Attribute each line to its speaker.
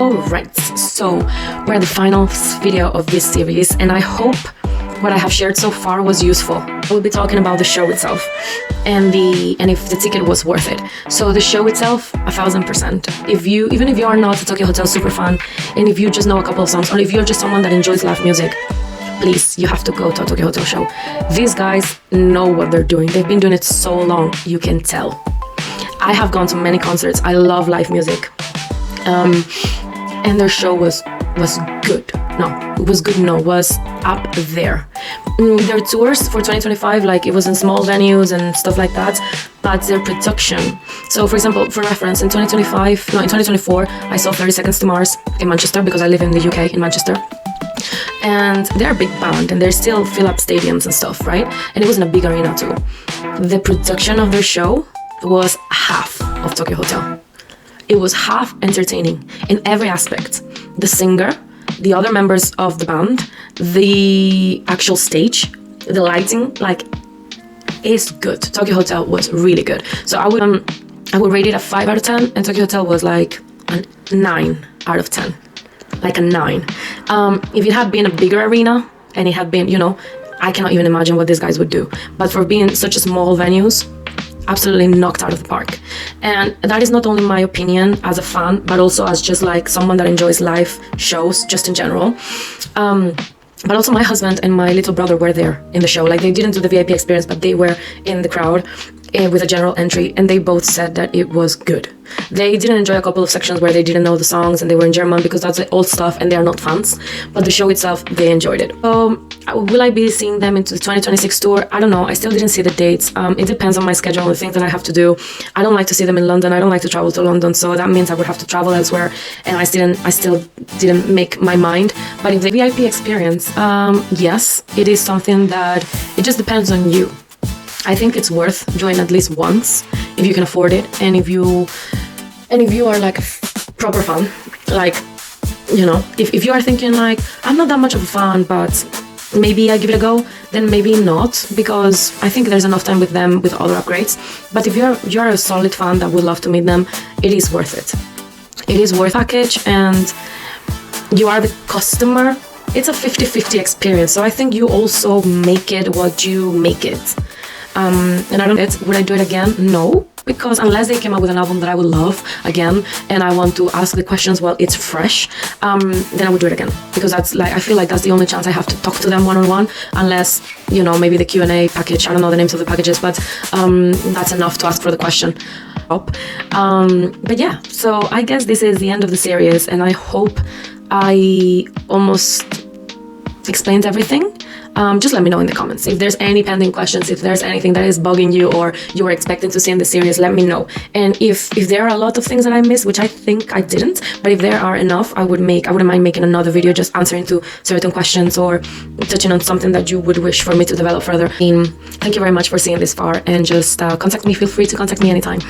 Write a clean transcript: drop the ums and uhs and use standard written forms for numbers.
Speaker 1: Alright, so we're at the final video of this series, and I hope what I have shared so far was useful. I will be talking about the show itself and if the ticket was worth it. So the show itself, 1000%. Even if you are not a Tokio Hotel super fan, and if you just know a couple of songs, or if you're just someone that enjoys live music, please, you have to go to a Tokio Hotel show. These guys know what they're doing. They've been doing it so long, you can tell. I have gone to many concerts. I love live music. And their show was good. Was up there. Their tours for 2025, like, it was in small venues and stuff like that, but their production. So for example, for reference, in 2024, I saw 30 Seconds to Mars in Manchester, because I live in the UK, in Manchester. And they're a big band, and they still fill up stadiums and stuff, right? And it was in a big arena too. The production of their show was half of Tokio Hotel. It was half entertaining in every aspect. The singer, the other members of the band, the actual stage, the lighting, like, is good. Tokio Hotel was really good. So I would rate it a 5 out of 10, and Tokio Hotel was like a 9 out of 10. Like a 9. If it had been a bigger arena, and it had been, I cannot even imagine what these guys would do. But for being such a small venues, absolutely knocked out of the park. And that is not only my opinion as a fan, but also as just like someone that enjoys live shows just in general. But also my husband and my little brother were there in the show. Like, they didn't do the VIP experience, but they were in the crowd with a general entry, and they both said that it was good. They didn't enjoy a couple of sections where they didn't know the songs and they were in German, because that's the old stuff and they are not fans. But the show itself, they enjoyed it. So will I be seeing them into the 2026 tour? I don't know. I still didn't see the dates. It depends on my schedule and the things that I have to do. I don't like to see them in London. I don't like to travel to London, so that means I would have to travel elsewhere, and I still didn't make my mind. But if the VIP experience, yes, it is something that it just depends on you. I think it's worth doing at least once if you can afford it, and if you are like a proper fan, like, if you are thinking like, I'm not that much of a fan, but maybe I give it a go, then maybe not, because I think there's enough time with them with other upgrades. But if you're a solid fan that would love to meet them, it is worth it. It is worth package, and you are the customer. It's a 50-50 experience, so I think you also make it what you make it. And I don't know, would I do it again? No, because unless they came out with an album that I would love again, and I want to ask the questions while it's fresh, then I would do it again, because that's like, I feel like that's the only chance I have to talk to them one-on-one, unless, maybe the Q&A package, I don't know the names of the packages, but that's enough to ask for the question. But yeah, so I guess this is the end of the series, and I hope I almost explained everything. Just let me know in the comments if there's any pending questions, if there's anything that is bugging you or you were expecting to see in the series. Let me know. And if there are a lot of things that I missed, which I think I didn't, but if there are enough, I wouldn't mind making another video just answering to certain questions or touching on something that you would wish for me to develop further. Thank you very much for seeing this far, and just contact me. Feel free to contact me anytime.